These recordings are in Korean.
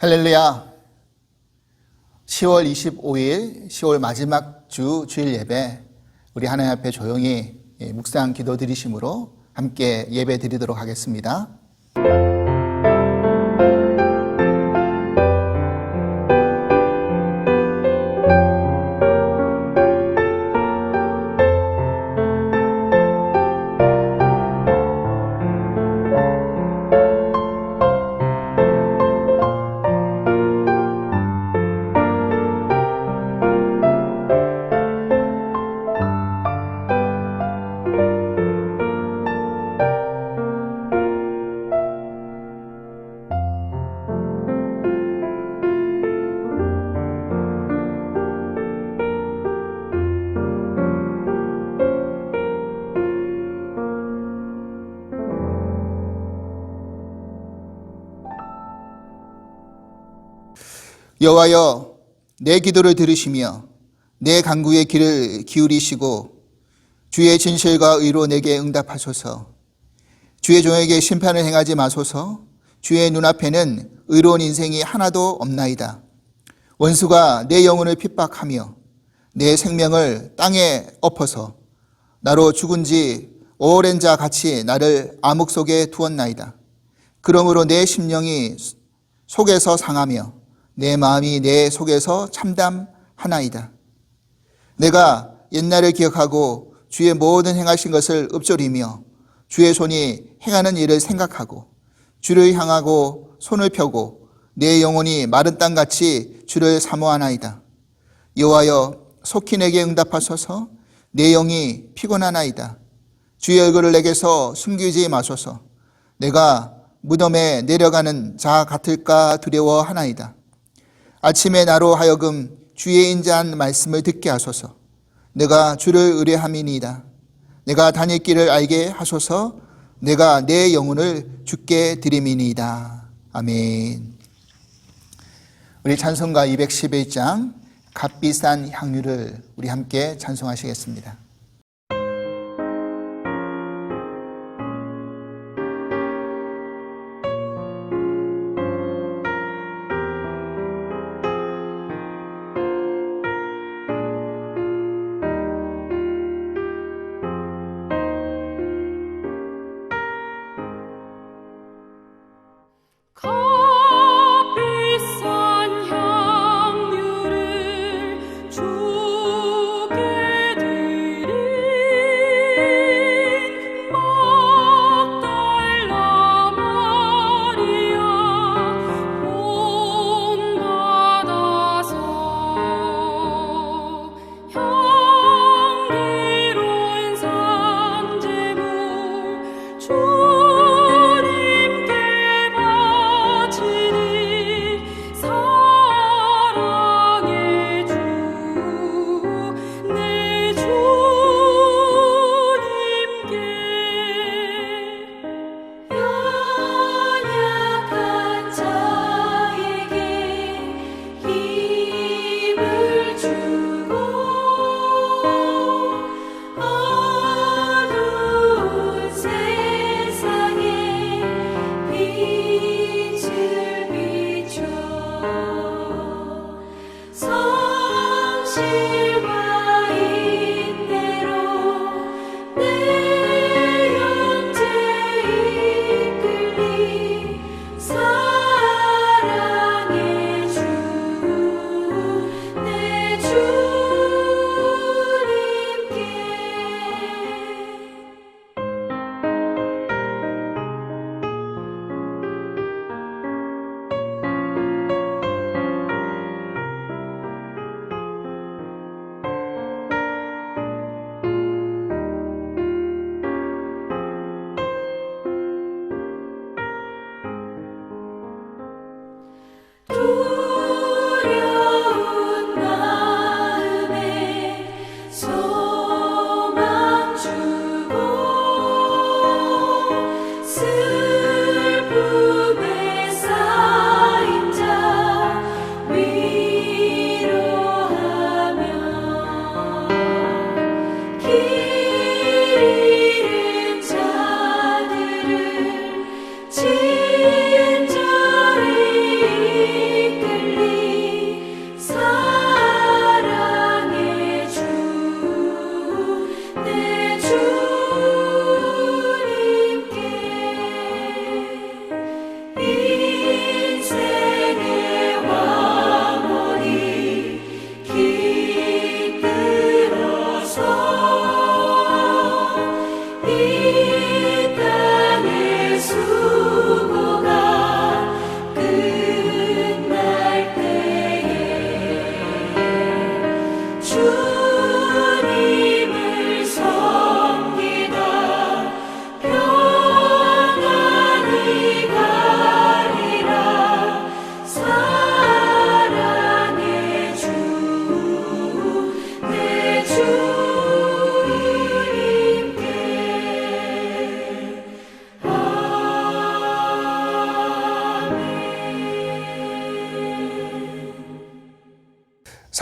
할렐루야. 10월 25일 10월 마지막 주 주일 예배, 우리 하나님 앞에 조용히 묵상 기도 드리심으로 함께 예배 드리도록 하겠습니다. 여호와여, 내 기도를 들으시며 내 간구의 귀를 기울이시고 주의 진실과 의로 내게 응답하소서. 주의 종에게 심판을 행하지 마소서. 주의 눈앞에는 의로운 인생이 하나도 없나이다. 원수가 내 영혼을 핍박하며 내 생명을 땅에 엎어서 나로 죽은 지 오랜 자 같이 나를 암흑 속에 두었나이다. 그러므로 내 심령이 속에서 상하며 내 마음이 내 속에서 참담하나이다. 내가 옛날을 기억하고 주의 모든 행하신 것을 읊조리며 주의 손이 행하는 일을 생각하고 주를 향하고 손을 펴고 내 영혼이 마른 땅같이 주를 사모하나이다. 여호와여, 속히 내게 응답하소서. 내 영이 피곤하나이다. 주의 얼굴을 내게서 숨기지 마소서. 내가 무덤에 내려가는 자 같을까 두려워하나이다. 아침에 나로 하여금 주의 인자한 말씀을 듣게 하소서. 내가 주를 의뢰함이니이다. 내가 다닐 길을 알게 하소서. 내가 내 영혼을 주께 드림이니이다. 아멘. 우리 찬송가 211장 값비싼 향유를 우리 함께 찬송하시겠습니다. 주께 드리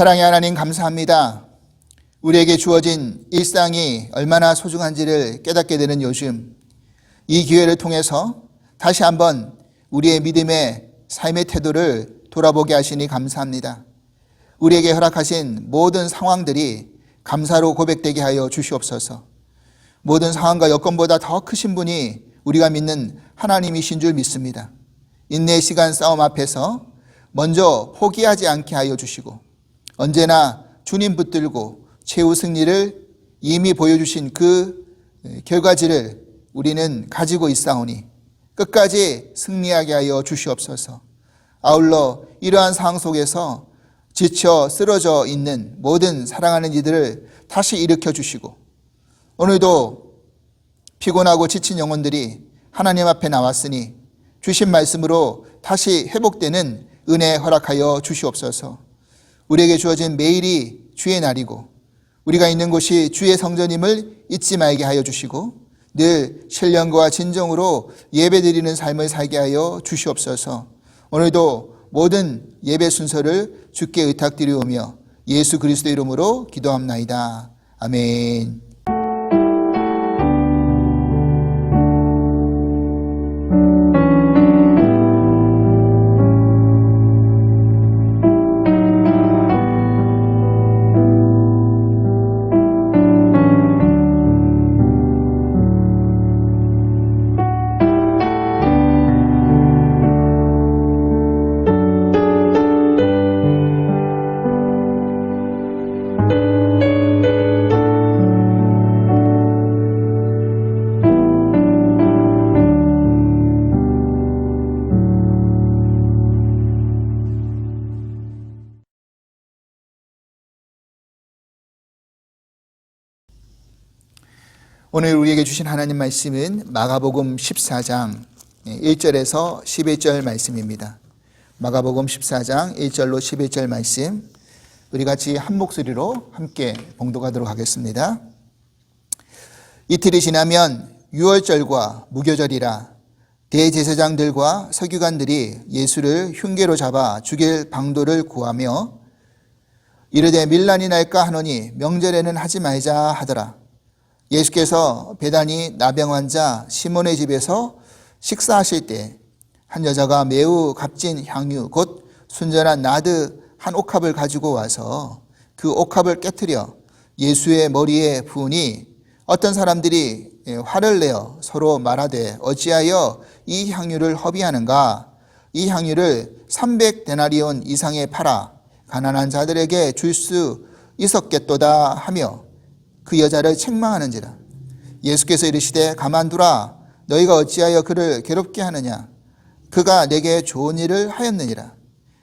사랑의 하나님 감사합니다. 우리에게 주어진 일상이 얼마나 소중한지를 깨닫게 되는 요즘, 이 기회를 통해서 다시 한번 우리의 믿음의 삶의 태도를 돌아보게 하시니 감사합니다. 우리에게 허락하신 모든 상황들이 감사로 고백되게 하여 주시옵소서. 모든 상황과 여건보다 더 크신 분이 우리가 믿는 하나님이신 줄 믿습니다. 인내의 시간 싸움 앞에서 먼저 포기하지 않게 하여 주시고, 언제나 주님 붙들고 최후 승리를 이미 보여주신 그 결과지를 우리는 가지고 있사오니 끝까지 승리하게 하여 주시옵소서. 아울러 이러한 상황 속에서 지쳐 쓰러져 있는 모든 사랑하는 이들을 다시 일으켜 주시고, 오늘도 피곤하고 지친 영혼들이 하나님 앞에 나왔으니 주신 말씀으로 다시 회복되는 은혜 허락하여 주시옵소서. 우리에게 주어진 매일이 주의 날이고 우리가 있는 곳이 주의 성전임을 잊지 말게 하여 주시고, 늘 신령과 진정으로 예배드리는 삶을 살게 하여 주시옵소서. 오늘도 모든 예배 순서를 주께 의탁드리오며 예수 그리스도 이름으로 기도합나이다. 아멘. 오늘 우리에게 주신 하나님 말씀은 마가복음 14장 1절에서 11절 말씀입니다. 마가복음 14장 1절로 11절 말씀, 우리 같이 한 목소리로 함께 봉독하도록 하겠습니다. 이틀이 지나면 유월절과 무교절이라 대제사장들과 서기관들이 예수를 흉계로 잡아 죽일 방도를 구하며 이르되 밀란이 날까 하노니 명절에는 하지 말자 하더라. 예수께서 베다니 나병 환자 시몬의 집에서 식사하실 때 한 여자가 매우 값진 향유 곧 순전한 나드 한 옥합을 가지고 와서 그 옥합을 깨트려 예수의 머리에 부으니 어떤 사람들이 화를 내어 서로 말하되 어찌하여 이 향유를 허비하는가? 이 향유를 300데나리온 이상에 팔아 가난한 자들에게 줄 수 있었겠도다 하며 그 여자를 책망하는지라. 예수께서 이르시되 가만두라. 너희가 어찌하여 그를 괴롭게 하느냐? 그가 내게 좋은 일을 하였느니라.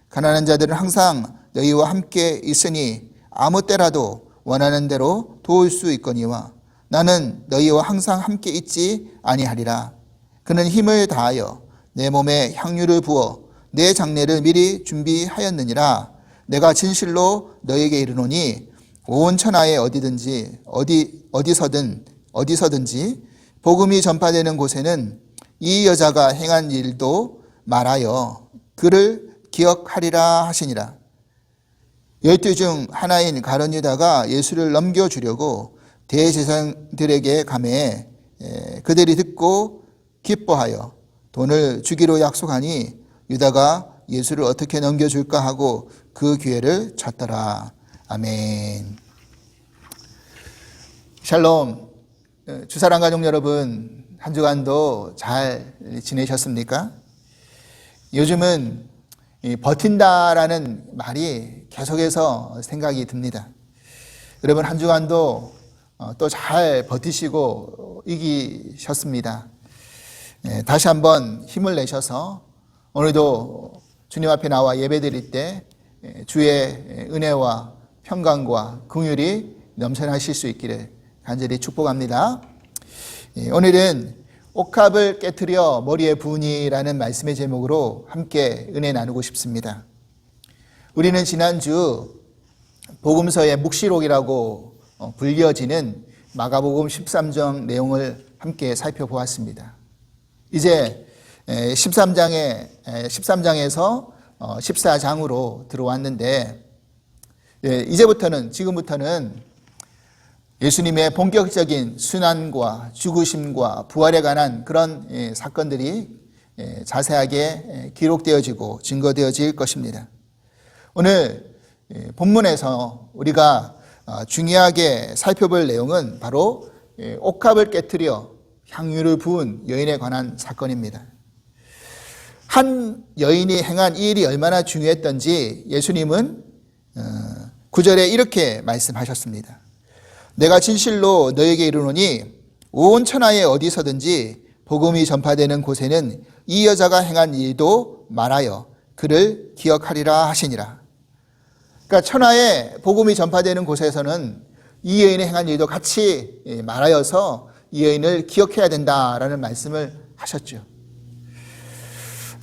가난한 자들은 항상 너희와 함께 있으니 아무 때라도 원하는 대로 도울 수 있거니와 나는 너희와 항상 함께 있지 아니하리라. 그는 힘을 다하여 내 몸에 향유를 부어 내 장례를 미리 준비하였느니라. 내가 진실로 너희에게 이르노니 온 천하에 어디서든지 복음이 전파되는 곳에는 이 여자가 행한 일도 말하여 그를 기억하리라 하시니라. 12 중 하나인 가룟 유다가 예수를 넘겨주려고 대제사장들에게 가매 그들이 듣고 기뻐하여 돈을 주기로 약속하니 유다가 예수를 어떻게 넘겨줄까 하고 그 기회를 찾더라. 아멘. 샬롬. 주사랑 가족 여러분, 한 주간도 잘 지내셨습니까? 요즘은 버틴다라는 말이 계속해서 생각이 듭니다. 여러분 한 주간도 또 잘 버티시고 이기셨습니다. 다시 한번 힘을 내셔서 오늘도 주님 앞에 나와 예배드릴 때 주의 은혜와 평강과 긍휼이 넘쳐나실 수 있기를 간절히 축복합니다. 오늘은 옥합을 깨트려 머리에 부으니라는 말씀의 제목으로 함께 은혜 나누고 싶습니다. 우리는 지난주 복음서의 묵시록이라고 불려지는 마가복음 13장 내용을 함께 살펴보았습니다. 이제 13장에서 14장으로 들어왔는데 지금부터는 예수님의 본격적인 순환과 죽으심과 부활에 관한 그런 사건들이 자세하게 기록되어지고 증거되어질 것입니다. 오늘 본문에서 우리가 중요하게 살펴볼 내용은 바로 옥합을 깨트려 향유를 부은 여인에 관한 사건입니다. 한 여인이 행한 이 일이 얼마나 중요했던지 예수님은 9절에 이렇게 말씀하셨습니다. 내가 진실로 너에게 이르노니 온 천하에 어디서든지 복음이 전파되는 곳에는 이 여자가 행한 일도 말하여 그를 기억하리라 하시니라. 그러니까 천하에 복음이 전파되는 곳에서는 이 여인이 행한 일도 같이 말하여서 이 여인을 기억해야 된다라는 말씀을 하셨죠.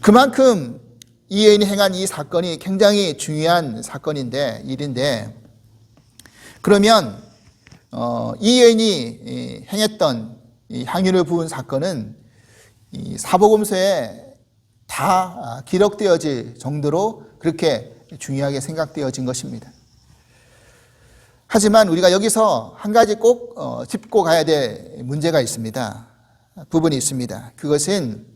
그만큼 이 여인이 행한 이 사건이 굉장히 중요한 일인데 그러면 이 여인이 행했던 이 향유를 부은 사건은 이 사복음서에 다 기록되어질 정도로 그렇게 중요하게 생각되어진 것입니다. 하지만 우리가 여기서 한 가지 꼭 짚고 가야 될 문제가 있습니다. 부분이 있습니다. 그것은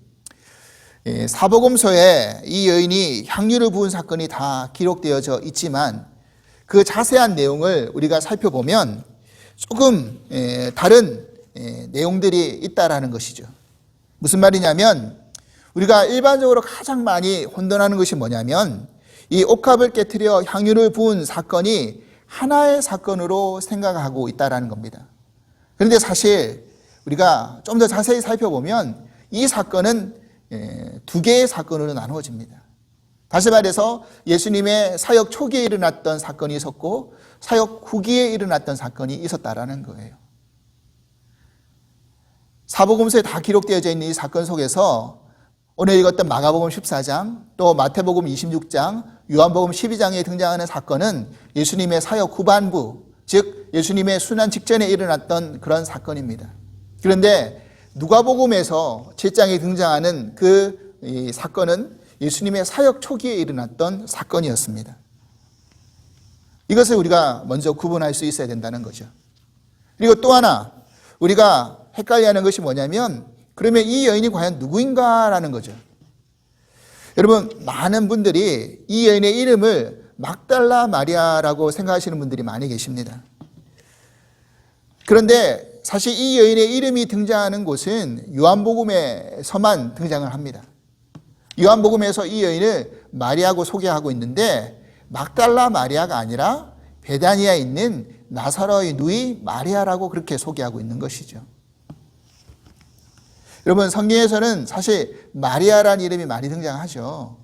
사복음서에 이 여인이 향유를 부은 사건이 다 기록되어져 있지만 그 자세한 내용을 우리가 살펴보면 조금 다른 내용들이 있다라는 것이죠. 무슨 말이냐면 우리가 일반적으로 가장 많이 혼돈하는 것이 뭐냐면 이 옥합을 깨트려 향유를 부은 사건이 하나의 사건으로 생각하고 있다라는 겁니다. 그런데 사실 우리가 좀 더 자세히 살펴보면 이 사건은 두 개의 사건으로 나누어집니다. 다시 말해서 예수님의 사역 초기에 일어났던 사건이 있었고 사역 후기에 일어났던 사건이 있었다라는 거예요. 사복음서에 다 기록되어져 있는 이 사건 속에서 오늘 읽었던 마가복음 14장, 또 마태복음 26장, 요한복음 12장에 등장하는 사건은 예수님의 사역 후반부, 즉 예수님의 순환 직전에 일어났던 그런 사건입니다. 그런데 누가복음에서 7장에 등장하는 이 사건은 예수님의 사역 초기에 일어났던 사건이었습니다. 이것을 우리가 먼저 구분할 수 있어야 된다는 거죠. 그리고 또 하나 우리가 헷갈려하는 것이 뭐냐면 그러면 이 여인이 과연 누구인가라는 거죠. 여러분 많은 분들이 이 여인의 이름을 막달라 마리아라고 생각하시는 분들이 많이 계십니다. 그런데 사실 이 여인의 이름이 등장하는 곳은 요한복음에서만 등장을 합니다. 요한복음에서 이 여인을 마리아고 소개하고 있는데 막달라 마리아가 아니라 베다니아에 있는 나사로의 누이 마리아라고 그렇게 소개하고 있는 것이죠. 여러분 성경에서는 사실 마리아라는 이름이 많이 등장하죠.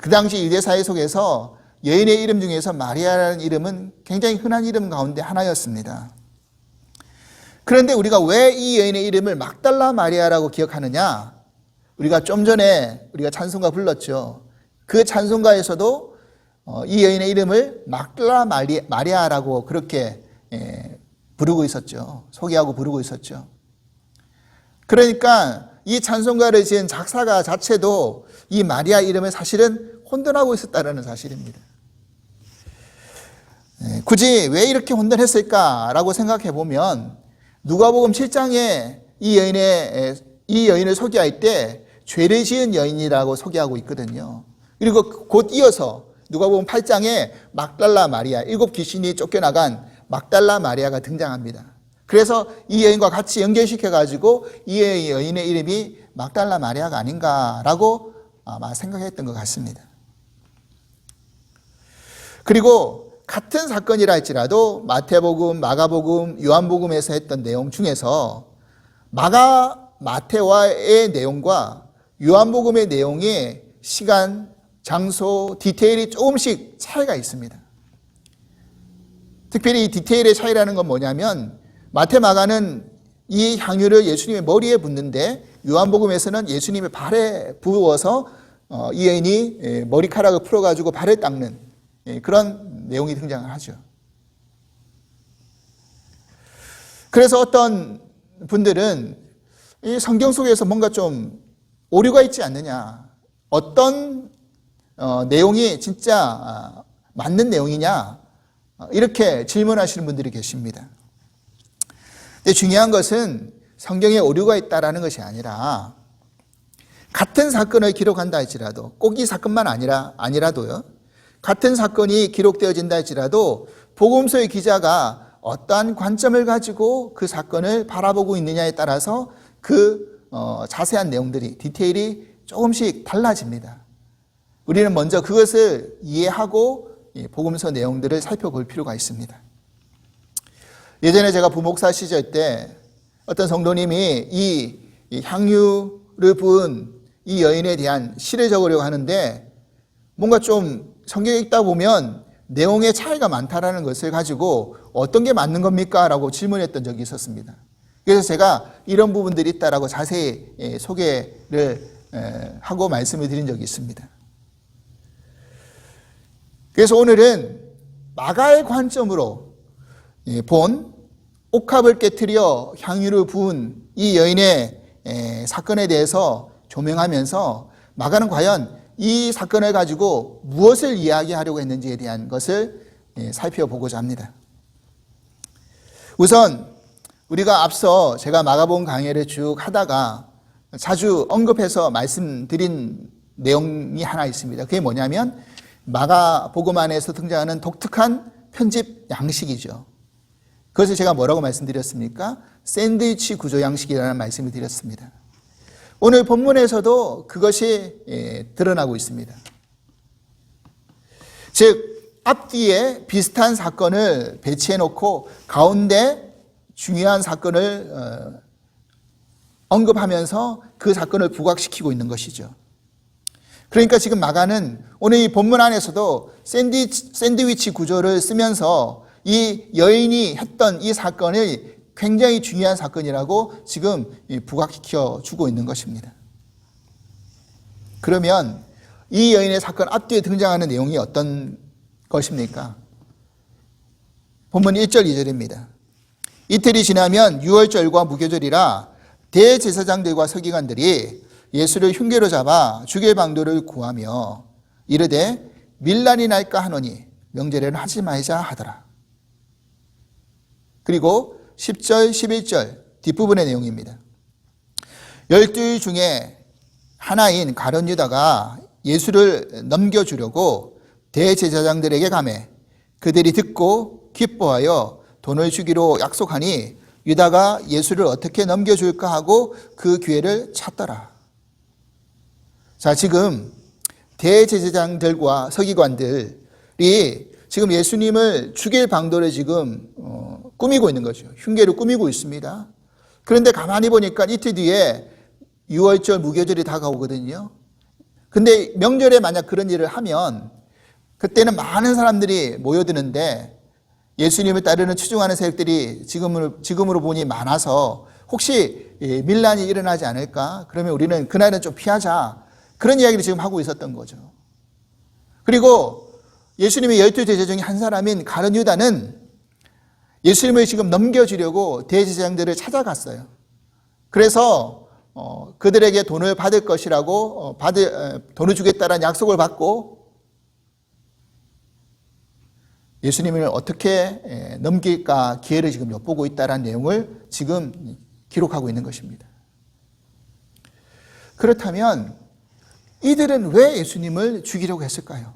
그 당시 유대사회 속에서 여인의 이름 중에서 마리아라는 이름은 굉장히 흔한 이름 가운데 하나였습니다. 그런데 우리가 왜 이 여인의 이름을 막달라 마리아라고 기억하느냐? 우리가 좀 전에 우리가 찬송가 불렀죠. 그 찬송가에서도 이 여인의 이름을 막달라 마리아라고 그렇게 부르고 있었죠. 소개하고 부르고 있었죠. 그러니까 이 찬송가를 지은 작사가 자체도 이 마리아 이름을 사실은 혼돈하고 있었다는 사실입니다. 굳이 왜 이렇게 혼돈했을까라고 생각해 보면 누가복음 7장에 이 여인을 소개할 때 죄를 지은 여인이라고 소개하고 있거든요. 그리고 곧 이어서 누가복음 8장에 막달라 마리아, 7 귀신이 쫓겨나간 막달라 마리아가 등장합니다. 그래서 이 여인과 같이 연결시켜가지고 이 여인의 이름이 막달라 마리아가 아닌가라고 아마 생각했던 것 같습니다. 그리고 같은 사건이라 할지라도 마태복음, 마가복음, 요한복음에서 했던 내용 중에서 마태와의 내용과 요한복음의 내용의 시간, 장소, 디테일이 조금씩 차이가 있습니다. 특별히 이 디테일의 차이라는 건 뭐냐면 마태, 마가는 이 향유를 예수님의 머리에 붓는데 요한복음에서는 예수님의 발에 부어서 이 여인이 머리카락을 풀어가지고 발을 닦는 그런 내용이 등장을 하죠. 그래서 어떤 분들은 이 성경 속에서 뭔가 좀 오류가 있지 않느냐, 어떤 내용이 진짜 맞는 내용이냐, 이렇게 질문하시는 분들이 계십니다. 근데 중요한 것은 성경에 오류가 있다라는 것이 아니라 같은 사건을 기록한다 할지라도 꼭 이 사건만 아니라도요. 같은 사건이 기록되어진다 할지라도 복음서의 기자가 어떠한 관점을 가지고 그 사건을 바라보고 있느냐에 따라서 그 자세한 내용들이 디테일이 조금씩 달라집니다. 우리는 먼저 그것을 이해하고 복음서 내용들을 살펴볼 필요가 있습니다. 예전에 제가 부목사 시절 때 어떤 성도님이 이 향유를 부은 이 여인에 대한 시를 적으려고 하는데 뭔가 좀 성경에 읽다 보면 내용의 차이가 많다라는 것을 가지고 어떤 게 맞는 겁니까? 라고 질문했던 적이 있었습니다. 그래서 제가 이런 부분들이 있다라고 자세히 소개를 하고 말씀을 드린 적이 있습니다. 그래서 오늘은 마가의 관점으로 본 옥합을 깨트려 향유를 부은 이 여인의 사건에 대해서 조명하면서 마가는 과연 이 사건을 가지고 무엇을 이야기하려고 했는지에 대한 것을 살펴보고자 합니다. 우선 우리가 앞서 제가 마가복음 강해를 쭉 하다가 자주 언급해서 말씀드린 내용이 하나 있습니다. 그게 뭐냐면 마가복음 안에서 등장하는 독특한 편집 양식이죠. 그것을 제가 뭐라고 말씀드렸습니까? 샌드위치 구조 양식이라는 말씀을 드렸습니다. 오늘 본문에서도 그것이 드러나고 있습니다. 즉 앞뒤에 비슷한 사건을 배치해 놓고 가운데 중요한 사건을 언급하면서 그 사건을 부각시키고 있는 것이죠. 그러니까 지금 마가는 오늘 이 본문 안에서도 샌드위치 구조를 쓰면서 이 여인이 했던 이 사건을 굉장히 중요한 사건이라고 지금 부각시켜 주고 있는 것입니다. 그러면 이 여인의 사건 앞뒤에 등장하는 내용이 어떤 것입니까? 본문 1절 2절입니다. 이틀이 지나면 유월절과 무교절이라 대제사장들과 서기관들이 예수를 흉계로 잡아 죽일 방도를 구하며 이르되 밀란이 날까 하노니 명제례는 하지 말자 하더라. 그리고 10절 11절 뒷부분의 내용입니다. 12 중에 하나인 가룟 유다가 예수를 넘겨주려고 대제사장들에게 가매 그들이 듣고 기뻐하여 돈을 주기로 약속하니 유다가 예수를 어떻게 넘겨줄까 하고 그 기회를 찾더라. 자, 지금 대제사장들과 서기관들이 지금 예수님을 죽일 방도를 지금 꾸미고 있는 거죠. 흉계를 꾸미고 있습니다. 그런데 가만히 보니까 이틀 뒤에 유월절 무교절이 다가오거든요. 근데 명절에 만약 그런 일을 하면 그때는 많은 사람들이 모여드는데 예수님을 따르는 추종하는 세력들이 지금으로 보니 많아서 혹시 밀란이 일어나지 않을까? 그러면 우리는 그날은 좀 피하자. 그런 이야기를 지금 하고 있었던 거죠. 그리고 예수님의 12제자 중에 한 사람인 가룟 유다는 예수님을 지금 넘겨주려고 대제사장들을 찾아갔어요. 그래서 그들에게 돈을 받을 것이라고 돈을 주겠다는 약속을 받고 예수님을 어떻게 넘길까 기회를 지금 엿보고 있다는 내용을 지금 기록하고 있는 것입니다. 그렇다면 이들은 왜 예수님을 죽이려고 했을까요?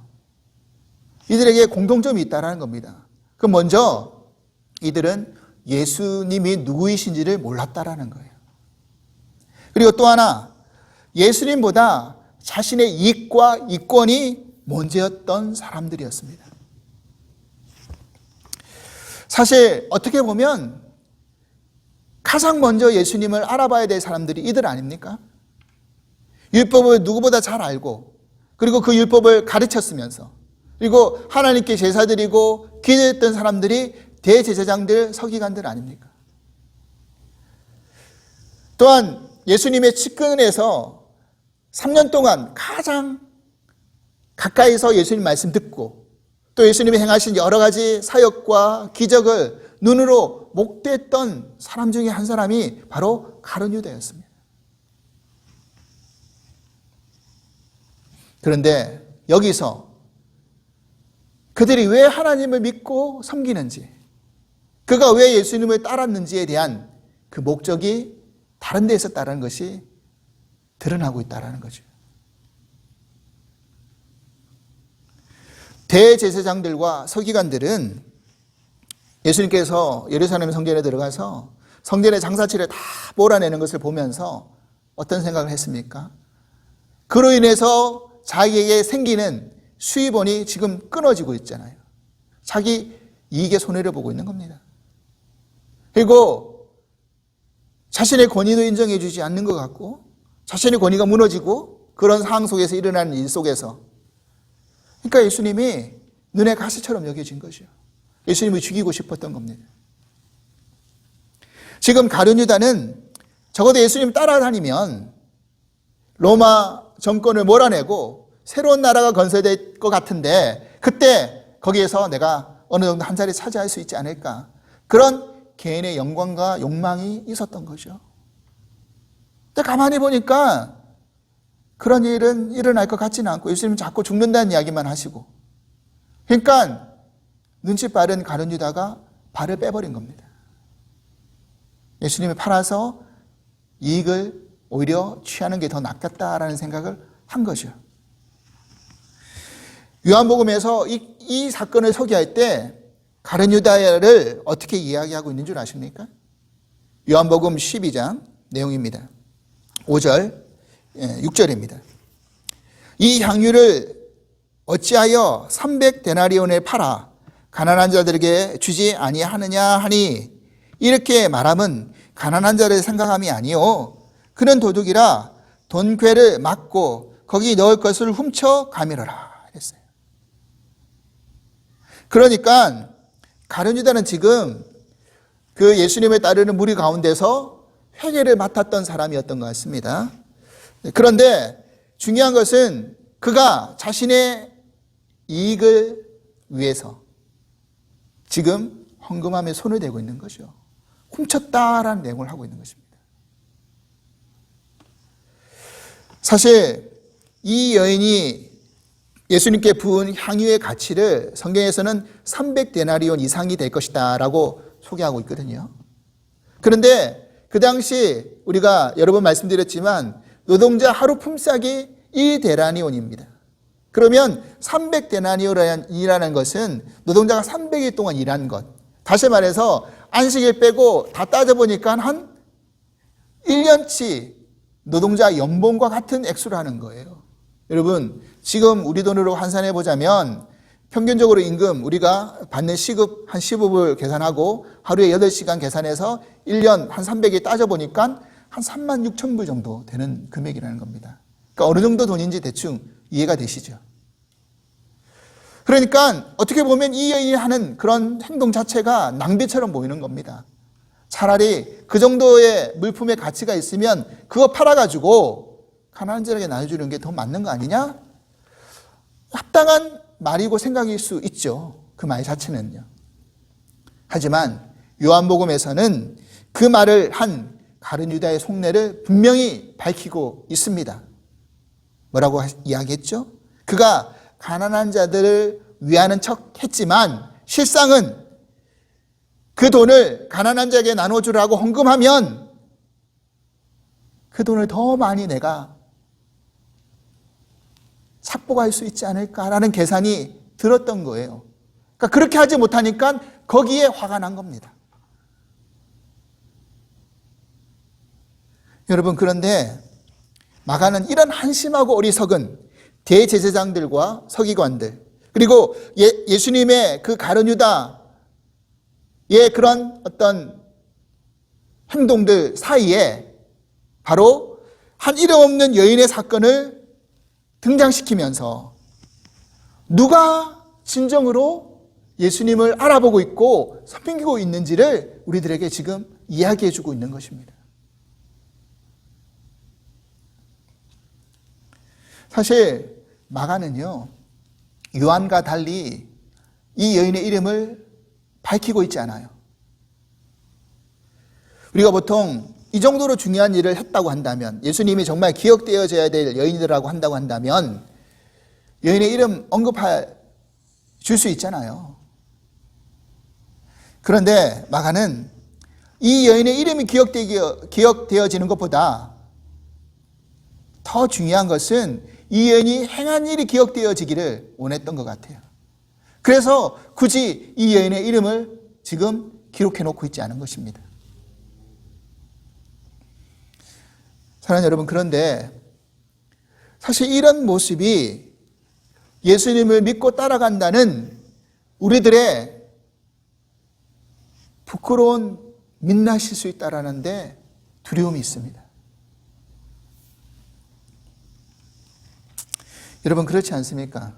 이들에게 공통점이 있다는 겁니다. 그럼 먼저 이들은 예수님이 누구이신지를 몰랐다라는 거예요. 그리고 또 하나, 예수님보다 자신의 이익과 이권이 먼저였던 사람들이었습니다. 사실 어떻게 보면 가장 먼저 예수님을 알아봐야 될 사람들이 이들 아닙니까? 율법을 누구보다 잘 알고 그리고 그 율법을 가르쳤으면서 그리고 하나님께 제사드리고 기도했던 사람들이 대제사장들, 서기관들 아닙니까? 또한 예수님의 측근에서 3년 동안 가장 가까이서 예수님 말씀 듣고 또 예수님이 행하신 여러 가지 사역과 기적을 눈으로 목도했던 사람 중에 한 사람이 바로 가룟 유다였습니다. 그런데 여기서 그들이 왜 하나님을 믿고 섬기는지, 그가 왜 예수님을 따랐는지에 대한 그 목적이 다른 데 있었다는 것이 드러나고 있다는 거죠. 대제사장들과 서기관들은 예수님께서 예루살렘 성전에 들어가서 성전의 장사치를 다 몰아내는 것을 보면서 어떤 생각을 했습니까? 그로 인해서 자기에게 생기는 수입원이 지금 끊어지고 있잖아요. 자기 이익에 손해를 보고 있는 겁니다. 그리고 자신의 권위도 인정해 주지 않는 것 같고, 자신의 권위가 무너지고, 그런 상황 속에서 일어나는 일 속에서, 그러니까 예수님이 눈에 가시처럼 여겨진 거죠. 예수님을 죽이고 싶었던 겁니다. 지금 가룟 유다는 적어도 예수님 따라다니면 로마 정권을 몰아내고 새로운 나라가 건설될 것 같은데, 그때 거기에서 내가 어느 정도 한 자리 차지할 수 있지 않을까, 그런 개인의 영광과 욕망이 있었던 거죠. 근데 가만히 보니까 그런 일은 일어날 것 같지는 않고, 예수님은 자꾸 죽는다는 이야기만 하시고, 그러니까 눈치 빠른 가룟 유다가 발을 빼버린 겁니다. 예수님을 팔아서 이익을 오히려 취하는 게 더 낫겠다라는 생각을 한 거죠. 요한복음에서 이 사건을 소개할 때 가룟 유다를 어떻게 이야기하고 있는 줄 아십니까? 요한복음 12장 내용입니다. 5절, 6절입니다. 이 향유를 어찌하여 300데나리온에 팔아 가난한 자들에게 주지 아니하느냐 하니, 이렇게 말함은 가난한 자를 생각함이 아니요 그는 도둑이라 돈궤를 막고 거기 넣을 것을 훔쳐 가미러라 했어요. 그러니까 가룟 유다는 지금 그 예수님을 따르는 무리 가운데서 회계를 맡았던 사람이었던 것 같습니다. 그런데 중요한 것은 그가 자신의 이익을 위해서 지금 헌금함에 손을 대고 있는 거죠. 훔쳤다라는 내용을 하고 있는 것입니다. 사실 이 여인이 예수님께 부은 향유의 가치를 성경에서는 300데나리온 이상이 될 것이다 라고 소개하고 있거든요. 그런데 그 당시 우리가 여러 번 말씀드렸지만 노동자 하루 품삯이 1데나리온입니다. 그러면 300데나리온이라는 것은 노동자가 300일 동안 일한 것, 다시 말해서 안식일 빼고 다 따져보니까 한 1년치 노동자 연봉과 같은 액수라는 거예요. 여러분, 지금 우리 돈으로 환산해 보자면 평균적으로 임금, 우리가 받는 시급 한 15불 계산하고 하루에 8시간 계산해서 1년 한 300일 따져보니까 한 36,000불 정도 되는 금액이라는 겁니다. 그러니까 어느 정도 돈인지 대충 이해가 되시죠? 그러니까 어떻게 보면 이 여인이 하는 그런 행동 자체가 낭비처럼 보이는 겁니다. 차라리 그 정도의 물품의 가치가 있으면 그거 팔아가지고 가난한 자에게 나눠주는 게 더 맞는 거 아니냐? 합당한 말이고 생각일 수 있죠. 그 말 자체는요. 하지만 요한복음에서는 그 말을 한 가룟 유다의 속내를 분명히 밝히고 있습니다. 뭐라고 이야기했죠? 그가 가난한 자들을 위하는 척 했지만 실상은 그 돈을 가난한 자에게 나눠주라고 헌금하면 그 돈을 더 많이 내가 삭복할 수 있지 않을까라는 계산이 들었던 거예요. 그러니까 그렇게 하지 못하니까 거기에 화가 난 겁니다. 여러분, 그런데 마가는 이런 한심하고 어리석은 대제사장들과 서기관들, 그리고 예수님의 그 가룟 유다의 그런 어떤 행동들 사이에 바로 한 이름 없는 여인의 사건을 등장시키면서 누가 진정으로 예수님을 알아보고 있고 섬기고 있는지를 우리들에게 지금 이야기해 주고 있는 것입니다. 사실 마가는요, 요한과 달리 이 여인의 이름을 밝히고 있지 않아요. 우리가 보통 이 정도로 중요한 일을 했다고 한다면, 예수님이 정말 기억되어져야 될 여인이라고 한다고 한다면 여인의 이름 언급할 줄 수 있잖아요. 그런데 마가는 이 여인의 이름이 기억되어지는 것보다 더 중요한 것은 이 여인이 행한 일이 기억되어지기를 원했던 것 같아요. 그래서 굳이 이 여인의 이름을 지금 기록해 놓고 있지 않은 것입니다. 사랑하는 여러분, 그런데 사실 이런 모습이 예수님을 믿고 따라간다는 우리들의 부끄러운 민낯일 수 있다는 데 두려움이 있습니다. 여러분, 그렇지 않습니까?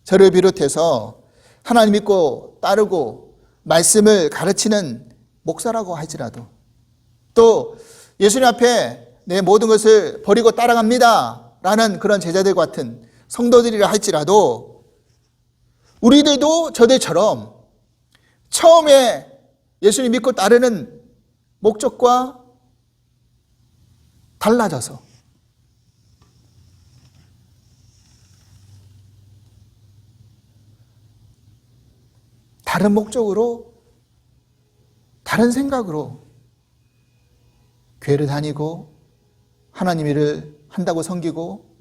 저를 비롯해서 하나님 믿고 따르고 말씀을 가르치는 목사라고 할지라도, 또 예수님 앞에 내 모든 것을 버리고 따라갑니다 라는 그런 제자들 같은 성도들이라 할지라도, 우리들도 저들처럼 처음에 예수님 믿고 따르는 목적과 달라져서 다른 목적으로, 다른 생각으로 교회를 다니고 하나님 일을 한다고 섬기고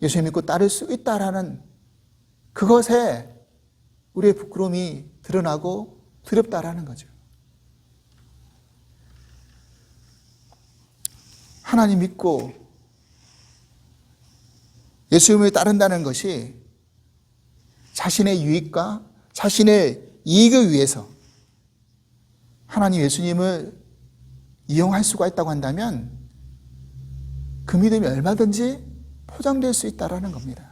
예수님 믿고 따를 수 있다라는 그것에 우리의 부끄러움이 드러나고 두렵다라는 거죠. 하나님 믿고 예수님을 따른다는 것이 자신의 유익과 자신의 이익을 위해서 하나님 예수님을 이용할 수가 있다고 한다면 그 믿음이 얼마든지 포장될 수 있다는 겁니다.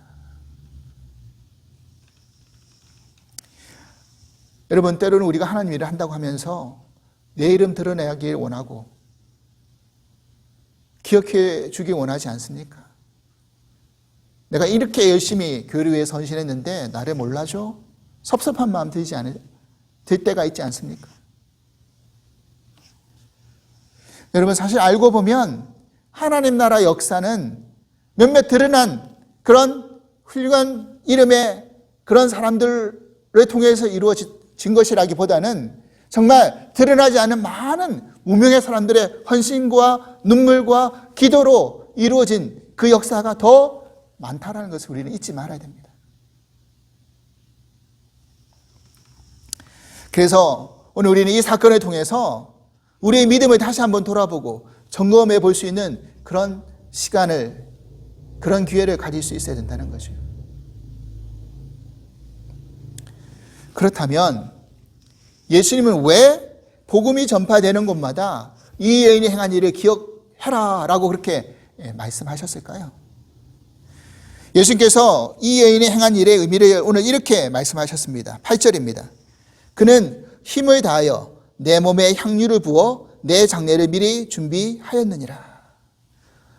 여러분, 때로는 우리가 하나님 일을 한다고 하면서 내 이름 드러내기를 원하고 기억해 주기 원하지 않습니까? 내가 이렇게 열심히 교회를 위해 선신했는데 나를 몰라줘? 섭섭한 마음 들 때가 있지 않습니까? 여러분, 사실 알고 보면 하나님 나라 역사는 몇몇 드러난 그런 훌륭한 이름의 그런 사람들을 통해서 이루어진 것이라기보다는 정말 드러나지 않은 많은 무명의 사람들의 헌신과 눈물과 기도로 이루어진 그 역사가 더 많다라는 것을 우리는 잊지 말아야 됩니다. 그래서 오늘 우리는 이 사건을 통해서 우리의 믿음을 다시 한번 돌아보고 점검해 볼 수 있는 그런 시간을, 그런 기회를 가질 수 있어야 된다는 거죠. 그렇다면 예수님은 왜 복음이 전파되는 곳마다 이 여인이 행한 일을 기억해라 라고 그렇게 말씀하셨을까요? 예수님께서 이 여인이 행한 일의 의미를 오늘 이렇게 말씀하셨습니다. 8절입니다. 그는 힘을 다하여 내 몸에 향유를 부어 내 장례를 미리 준비하였느니라.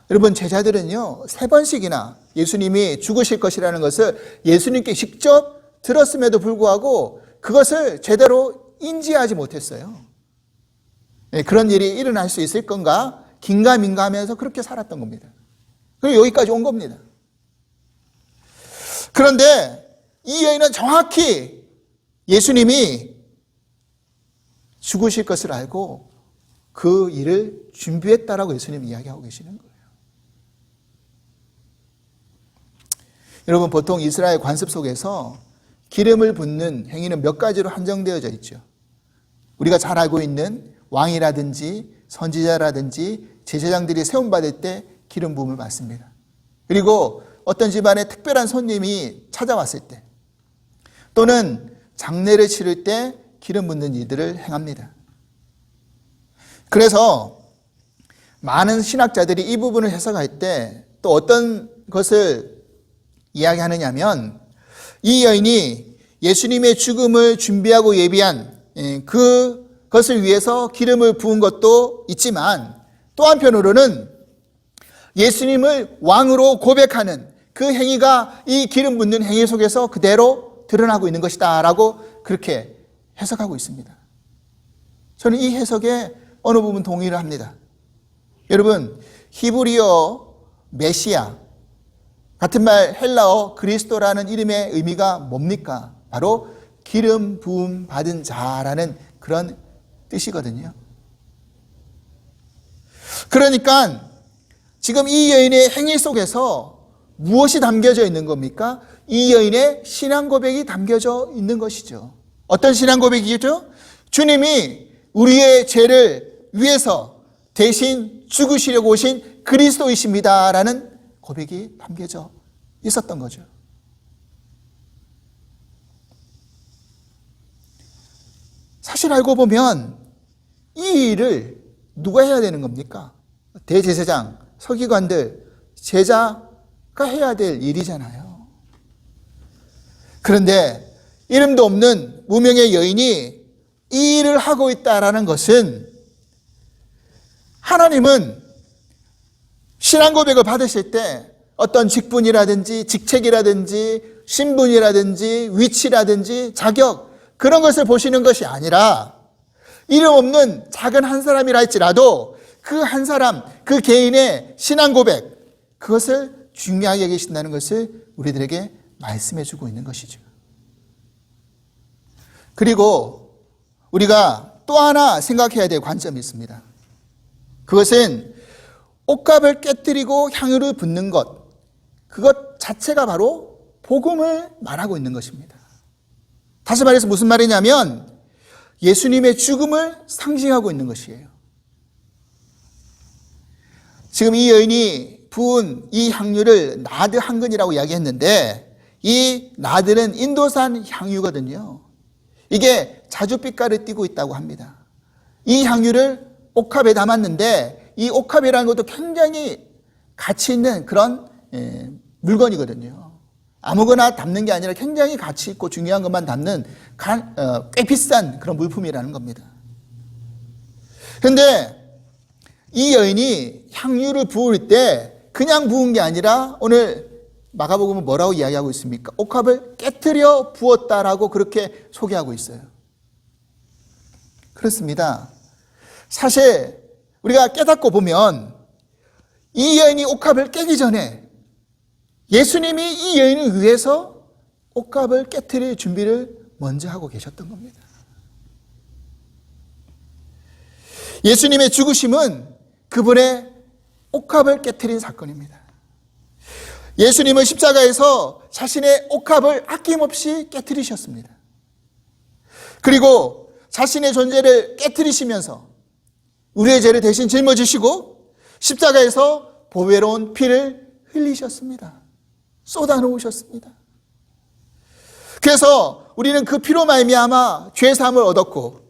여러분, 제자들은요 3번씩이나 예수님이 죽으실 것이라는 것을 예수님께 직접 들었음에도 불구하고 그것을 제대로 인지하지 못했어요. 그런 일이 일어날 수 있을 건가 긴가민가하면서 그렇게 살았던 겁니다. 그리고 여기까지 온 겁니다. 그런데 이 여인은 정확히 예수님이 죽으실 것을 알고 그 일을 준비했다라고 예수님이 이야기하고 계시는 거예요. 여러분, 보통 이스라엘 관습 속에서 기름을 붓는 행위는 몇 가지로 한정되어져 있죠. 우리가 잘 알고 있는 왕이라든지 선지자라든지 제사장들이 세움받을 때 기름 부음을 받습니다. 그리고 어떤 집안에 특별한 손님이 찾아왔을 때, 또는 장례를 치를 때 기름 붓는 일들을 행합니다. 그래서 많은 신학자들이 이 부분을 해석할 때 또 어떤 것을 이야기하느냐면, 이 여인이 예수님의 죽음을 준비하고 예비한 그것을 위해서 기름을 부은 것도 있지만, 또 한편으로는 예수님을 왕으로 고백하는 그 행위가 이 기름 붓는 행위 속에서 그대로 드러나고 있는 것이다 라고 그렇게 해석하고 있습니다. 저는 이 해석에 어느 부분 동의를 합니다. 여러분, 히브리어 메시아, 같은 말 헬라어 그리스도라는 이름의 의미가 뭡니까? 바로 기름 부음 받은 자라는 그런 뜻이거든요. 그러니까 지금 이 여인의 행위 속에서 무엇이 담겨져 있는 겁니까? 이 여인의 신앙 고백이 담겨져 있는 것이죠. 어떤 신앙 고백이죠? 주님이 우리의 죄를 위해서 대신 죽으시려고 오신 그리스도이십니다라는 고백이 담겨져 있었던 거죠. 사실 알고 보면 이 일을 누가 해야 되는 겁니까? 대제사장, 서기관들, 제자가 해야 될 일이잖아요. 그런데 이름도 없는 무명의 여인이 이 일을 하고 있다라는 것은 하나님은 신앙 고백을 받으실 때 어떤 직분이라든지 직책이라든지 신분이라든지 위치라든지 자격 그런 것을 보시는 것이 아니라 이름 없는 작은 한 사람이라 할지라도 그 한 사람, 그 개인의 신앙 고백 그것을 중요하게 여기신다는 것을 우리들에게 말씀해 주고 있는 것이죠. 그리고 우리가 또 하나 생각해야 될 관점이 있습니다. 그것은 옷값을 깨뜨리고 향유를 붓는 것, 그것 자체가 바로 복음을 말하고 있는 것입니다. 다시 말해서 무슨 말이냐면 예수님의 죽음을 상징하고 있는 것이에요. 지금 이 여인이 부은 이 향유를 나드 향근이라고 이야기했는데 이 나드는 인도산 향유거든요. 이게 자줏빛깔을 띠고 있다고 합니다. 이 향유를 옥합에 담았는데 이 옥합이라는 것도 굉장히 가치 있는 그런 물건이거든요. 아무거나 담는 게 아니라 굉장히 가치 있고 중요한 것만 담는 꽤 비싼 그런 물품이라는 겁니다. 그런데 이 여인이 향유를 부을 때 그냥 부은 게 아니라 오늘 마가복음은 뭐라고 이야기하고 있습니까? 옥합을 깨트려 부었다라고 그렇게 소개하고 있어요. 그렇습니다. 사실 우리가 깨닫고 보면 이 여인이 옥합을 깨기 전에 예수님이 이 여인을 위해서 옥합을 깨트릴 준비를 먼저 하고 계셨던 겁니다. 예수님의 죽으심은 그분의 옥합을 깨트린 사건입니다. 예수님은 십자가에서 자신의 옥합을 아낌없이 깨트리셨습니다. 그리고 자신의 존재를 깨트리시면서 우리의 죄를 대신 짊어지시고 십자가에서 보배로운 피를 흘리셨습니다. 쏟아놓으셨습니다. 그래서 우리는 그 피로 말미암아 죄사함을 얻었고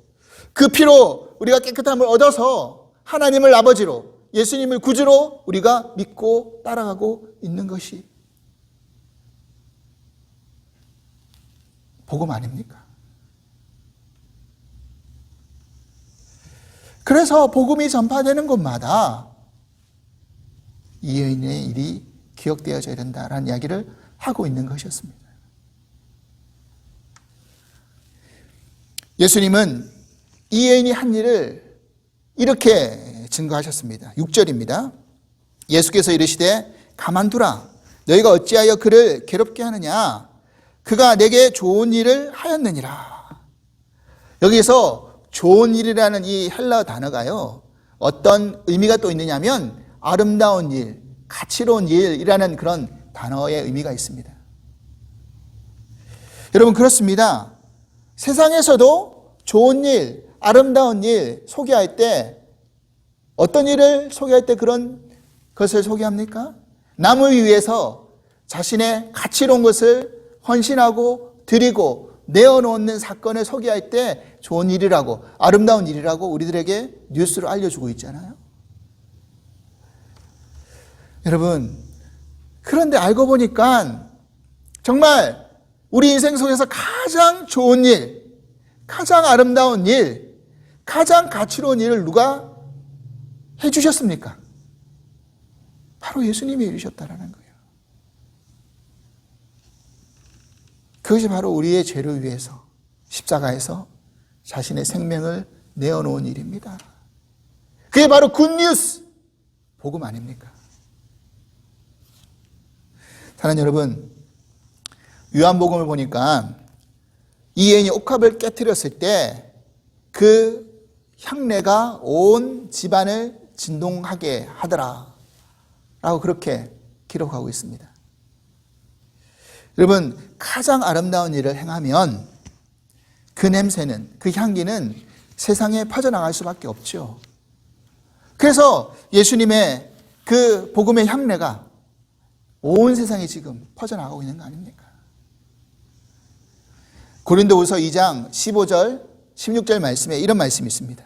그 피로 우리가 깨끗함을 얻어서 하나님을 아버지로 예수님을 구주로 우리가 믿고 따라가고 있는 것이 복음 아닙니까? 그래서 복음이 전파되는 곳마다 이 여인의 일이 기억되어져야 된다라는 이야기를 하고 있는 것이었습니다. 예수님은 이 여인이 한 일을 이렇게 증거하셨습니다. 6절입니다. 예수께서 이르시되 가만두라 너희가 어찌하여 그를 괴롭게 하느냐 그가 내게 좋은 일을 하였느니라. 여기서 좋은 일이라는 이 헬라어 단어가요 어떤 의미가 또 있느냐면 아름다운 일, 가치로운 일이라는 그런 단어의 의미가 있습니다. 여러분 그렇습니다. 세상에서도 좋은 일, 아름다운 일 소개할 때 어떤 일을 소개할 때 그런 것을 소개합니까? 남을 위해서 자신의 가치로운 것을 헌신하고 드리고 내어놓는 사건을 소개할 때 좋은 일이라고 아름다운 일이라고 우리들에게 뉴스로 알려주고 있잖아요. 여러분 그런데 알고 보니까 정말 우리 인생 속에서 가장 좋은 일, 가장 아름다운 일, 가장 가치로운 일을 누가 해주셨습니까? 바로 예수님이 해주셨다라는 거예요. 그것이 바로 우리의 죄를 위해서 십자가에서 자신의 생명을 내어놓은 일입니다. 그게 바로 굿뉴스, 복음 아닙니까? 사랑하는 여러분, 요한복음을 보니까 이 여인이 옥합을 깨뜨렸을 때 그 향내가 온 집안을 진동하게 하더라 라고 그렇게 기록하고 있습니다. 여러분, 가장 아름다운 일을 행하면 그 냄새는, 그 향기는 세상에 퍼져나갈 수밖에 없죠. 그래서 예수님의 그 복음의 향내가 온 세상에 지금 퍼져나가고 있는 거 아닙니까? 고린도후서 2장 15절 16절 말씀에 이런 말씀이 있습니다.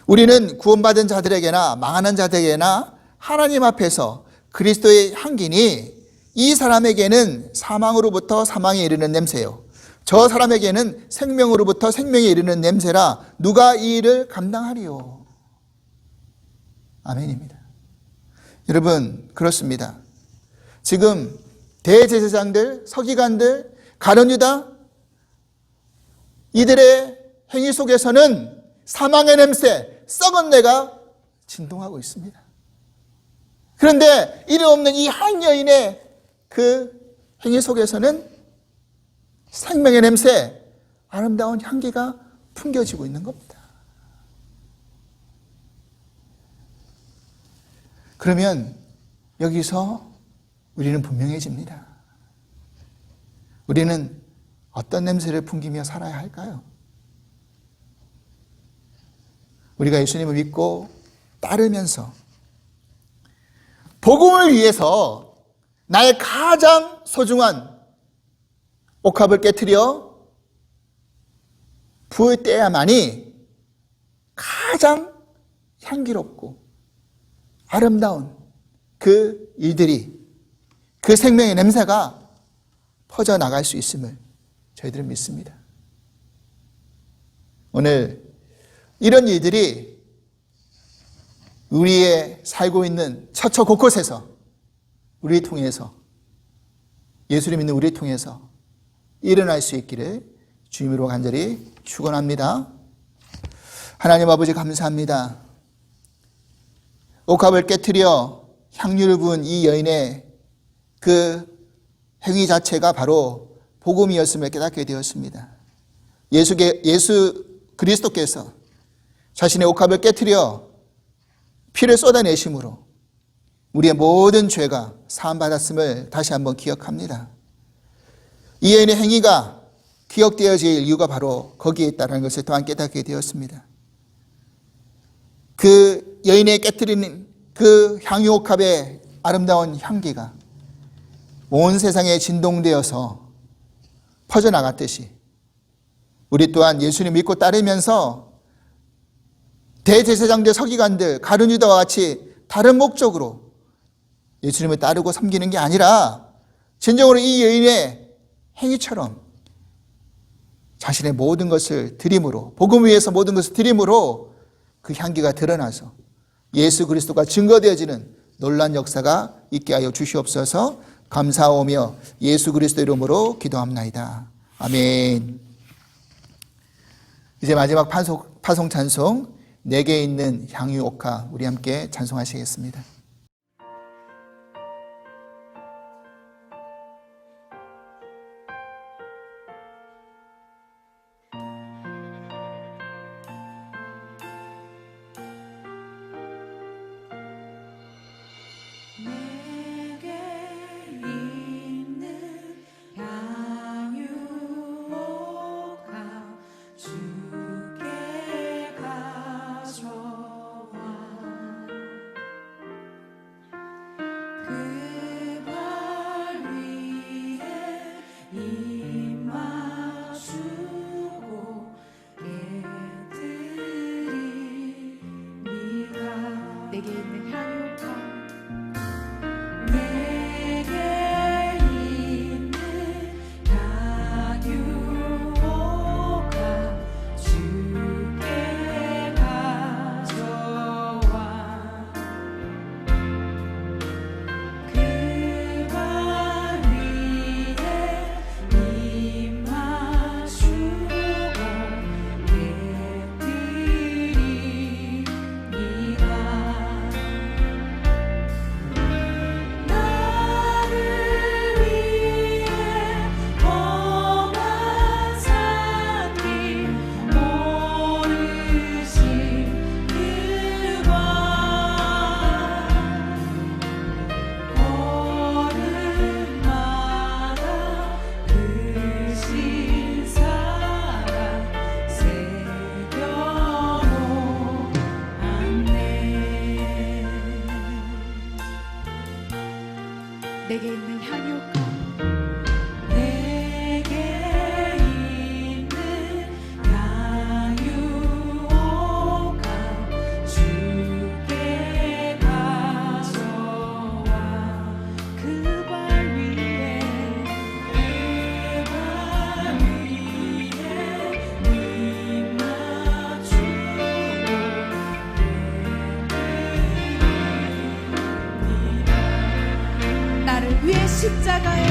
우리는 구원받은 자들에게나 망하는 자들에게나 하나님 앞에서 그리스도의 향기니 이 사람에게는 사망으로부터 사망에 이르는 냄새요, 저 사람에게는 생명으로부터 생명에 이르는 냄새라 누가 이 일을 감당하리요. 아멘입니다. 여러분, 그렇습니다. 지금 대제사장들, 서기관들, 가룟 유다 이들의 행위 속에서는 사망의 냄새, 썩은 내가 진동하고 있습니다. 그런데 이름 없는 이 한 여인의 그 행위 속에서는 생명의 냄새, 아름다운 향기가 풍겨지고 있는 겁니다. 그러면 여기서 우리는 분명해집니다. 우리는 어떤 냄새를 풍기며 살아야 할까요? 우리가 예수님을 믿고 따르면서 복음을 위해서 나의 가장 소중한 옥합을 깨트려 부을 때야만이 가장 향기롭고 아름다운 그 일들이, 그 생명의 냄새가 퍼져나갈 수 있음을 저희들은 믿습니다. 오늘 이런 일들이 우리의 살고 있는 처처 곳곳에서 우리를 통해서, 예수를 믿는 우리를 통해서 일어날 수 있기를 주님으로 간절히 축원합니다. 하나님 아버지, 감사합니다. 옥합을 깨트려 향유를 부은 이 여인의 그 행위 자체가 바로 복음이었음을 깨닫게 되었습니다. 예수 그리스도께서 자신의 옥합을 깨트려 피를 쏟아내심으로 우리의 모든 죄가 사함받았음을 다시 한번 기억합니다. 이 여인의 행위가 기억되어질 이유가 바로 거기에 있다는 것을 또한 깨닫게 되었습니다. 그 여인의 깨트리는 그 향유옥합의 아름다운 향기가 온 세상에 진동되어서 퍼져나갔듯이 우리 또한 예수님 믿고 따르면서 대제사장들, 서기관들, 가룟 유다와 같이 다른 목적으로 예수님을 따르고 섬기는 게 아니라 진정으로 이 여인의 행위처럼 자신의 모든 것을 드림으로, 복음 위해서 모든 것을 드림으로 그 향기가 드러나서 예수 그리스도가 증거되어지는 놀라운 역사가 있게 하여 주시옵소서. 감사하오며 예수 그리스도 이름으로 기도합나이다. 아멘. 이제 마지막 파송 찬송, 내게 있는 향유옥화, 우리 함께 찬송하시겠습니다. 내게 있는 향유가 나를 위해 십자가에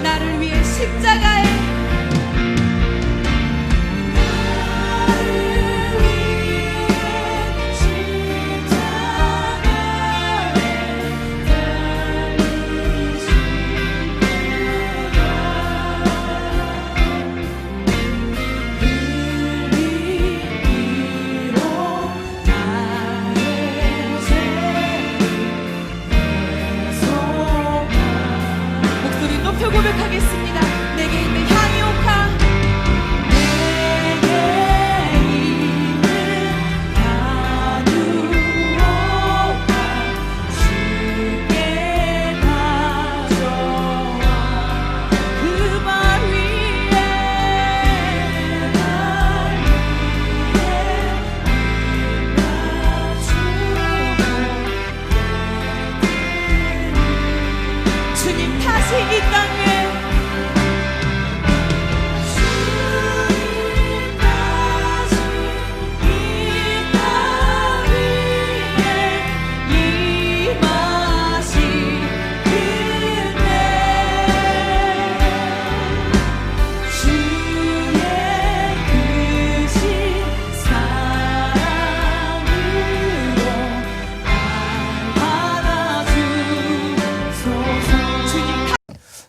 나를 위해 십자가에 목소리 높여 고백하겠습니다. 내게 있는 향유가 내게 있는 향유가 주께 가져와 그 발 위에 주님 다시 이 땅 위에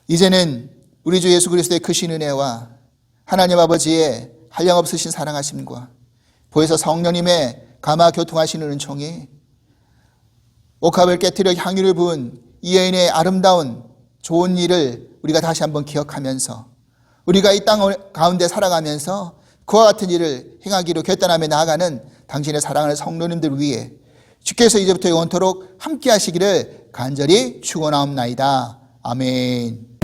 이제는 우리 주 예수 그리스도의 크신 은혜와 하나님 아버지의 한량없으신 사랑하심과 보혜사 성령님의 감화 교통하시는 은총이 옥합을 깨뜨려 향유를 부은 이 여인의 아름다운 좋은 일을 우리가 다시 한번 기억하면서 우리가 이 땅 가운데 살아가면서 그와 같은 일을 행하기로 결단하며 나아가는 당신의 사랑하는 성도님들 위해 주께서 이제부터 영원토록 함께 하시기를 간절히 축원하옵나이다. 아멘.